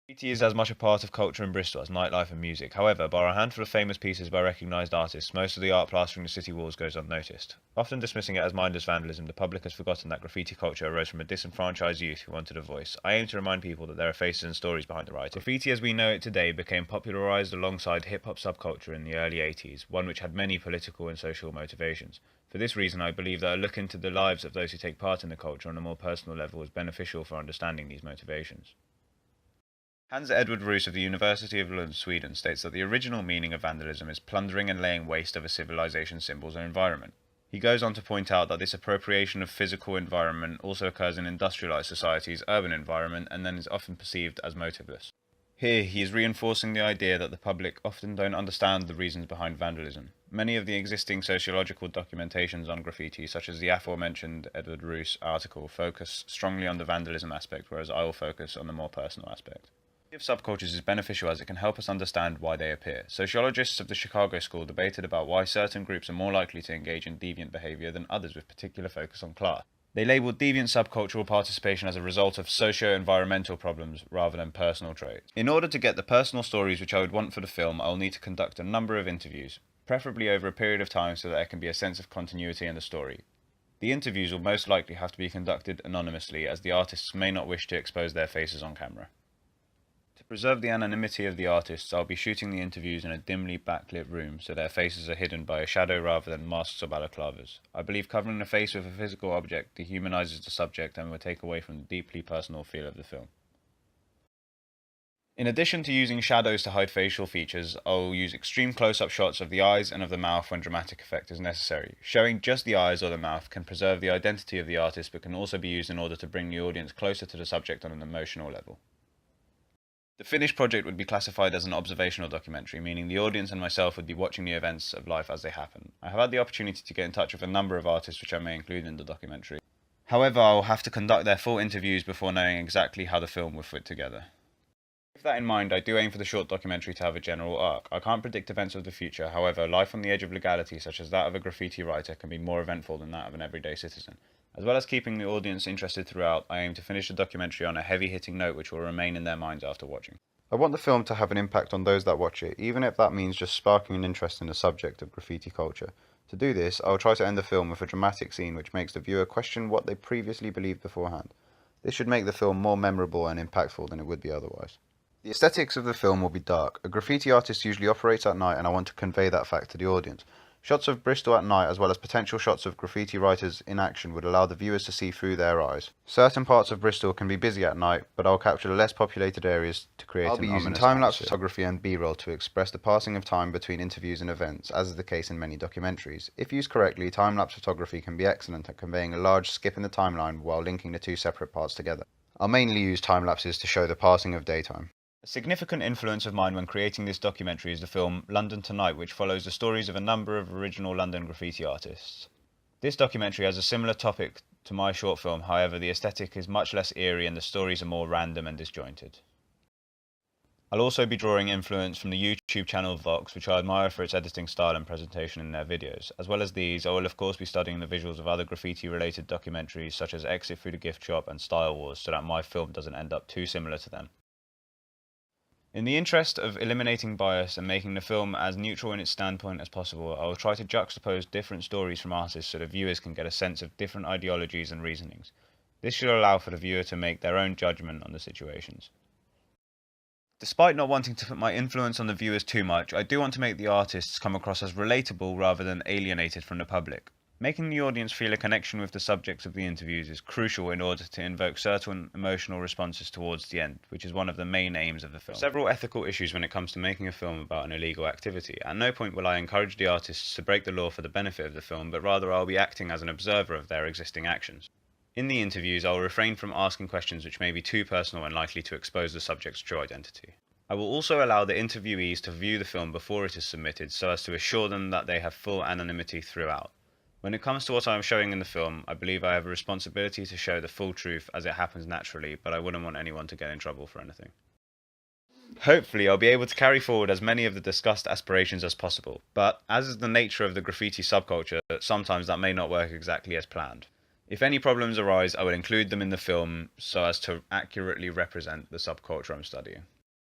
Graffiti is as much a part of culture in Bristol as nightlife and music. However, bar a handful of famous pieces by recognised artists, most of the art plastering the city walls goes unnoticed. Often dismissing it as mindless vandalism, the public has forgotten that graffiti culture arose from a disenfranchised youth who wanted a voice. I aim to remind people that there are faces and stories behind the writing. Graffiti as we know it today became popularised alongside hip-hop subculture in the early 80s, one which had many political and social motivations. For this reason, I believe that a look into the lives of those who take part in the culture on a more personal level is beneficial for understanding these motivations. Hans Edward Roos of the University of Lund, Sweden, states that the original meaning of vandalism is plundering and laying waste of a civilization's symbols or environment. He goes on to point out that this appropriation of physical environment also occurs in industrialized societies' urban environment and then is often perceived as motiveless. Here, he is reinforcing the idea that the public often don't understand the reasons behind vandalism. Many of the existing sociological documentations on graffiti, such as the aforementioned Edward Roos article, focus strongly on the vandalism aspect, whereas I will focus on the more personal aspect. The study of subcultures is beneficial as it can help us understand why they appear. Sociologists of the Chicago School debated about why certain groups are more likely to engage in deviant behavior than others with particular focus on class. They labeled deviant subcultural participation as a result of socio-environmental problems rather than personal traits. In order to get the personal stories which I would want for the film, I will need to conduct a number of interviews, preferably over a period of time so that there can be a sense of continuity in the story. The interviews will most likely have to be conducted anonymously as the artists may not wish to expose their faces on camera. To preserve the anonymity of the artists, I'll be shooting the interviews in a dimly backlit room so their faces are hidden by a shadow rather than masks or balaclavas. I believe covering the face with a physical object dehumanizes the subject and will take away from the deeply personal feel of the film. In addition to using shadows to hide facial features, I'll use extreme close-up shots of the eyes and of the mouth when dramatic effect is necessary. Showing just the eyes or the mouth can preserve the identity of the artist but can also be used in order to bring the audience closer to the subject on an emotional level. The finished project would be classified as an observational documentary, meaning the audience and myself would be watching the events of life as they happen. I have had the opportunity to get in touch with a number of artists which I may include in the documentary. However, I will have to conduct their full interviews before knowing exactly how the film will fit together. With that in mind, I do aim for the short documentary to have a general arc. I can't predict events of the future, however, life on the edge of legality such as that of a graffiti writer can be more eventful than that of an everyday citizen. As well as keeping the audience interested throughout, I aim to finish the documentary on a heavy-hitting note which will remain in their minds after watching. I want the film to have an impact on those that watch it, even if that means just sparking an interest in the subject of graffiti culture. To do this, I will try to end the film with a dramatic scene which makes the viewer question what they previously believed beforehand. This should make the film more memorable and impactful than it would be otherwise. The aesthetics of the film will be dark. A graffiti artist usually operates at night and I want to convey that fact to the audience. Shots of Bristol at night as well as potential shots of graffiti writers in action would allow the viewers to see through their eyes. Certain parts of Bristol can be busy at night, but I'll capture the less populated areas to create an ominous atmosphere. I'll be using time-lapse photography and B-roll to express the passing of time between interviews and events, as is the case in many documentaries. If used correctly, time-lapse photography can be excellent at conveying a large skip in the timeline while linking the two separate parts together. I'll mainly use time-lapses to show the passing of daytime. A significant influence of mine when creating this documentary is the film London Tonight, which follows the stories of a number of original London graffiti artists. This documentary has a similar topic to my short film, however the aesthetic is much less eerie and the stories are more random and disjointed. I'll also be drawing influence from the YouTube channel Vox, which I admire for its editing style and presentation in their videos. As well as these, I will of course be studying the visuals of other graffiti-related documentaries such as Exit Through the Gift Shop and Style Wars, so that my film doesn't end up too similar to them. In the interest of eliminating bias and making the film as neutral in its standpoint as possible, I will try to juxtapose different stories from artists so the viewers can get a sense of different ideologies and reasonings. This should allow for the viewer to make their own judgment on the situations. Despite not wanting to put my influence on the viewers too much, I do want to make the artists come across as relatable rather than alienated from the public. Making the audience feel a connection with the subjects of the interviews is crucial in order to invoke certain emotional responses towards the end, which is one of the main aims of the film. There are several ethical issues when it comes to making a film about an illegal activity. At no point will I encourage the artists to break the law for the benefit of the film, but rather I'll be acting as an observer of their existing actions. In the interviews, I will refrain from asking questions which may be too personal and likely to expose the subject's true identity. I will also allow the interviewees to view the film before it is submitted so as to assure them that they have full anonymity throughout. When it comes to what I am showing in the film, I believe I have a responsibility to show the full truth as it happens naturally, but I wouldn't want anyone to get in trouble for anything. Hopefully, I'll be able to carry forward as many of the discussed aspirations as possible, but as is the nature of the graffiti subculture, sometimes that may not work exactly as planned. If any problems arise, I will include them in the film so as to accurately represent the subculture I'm studying.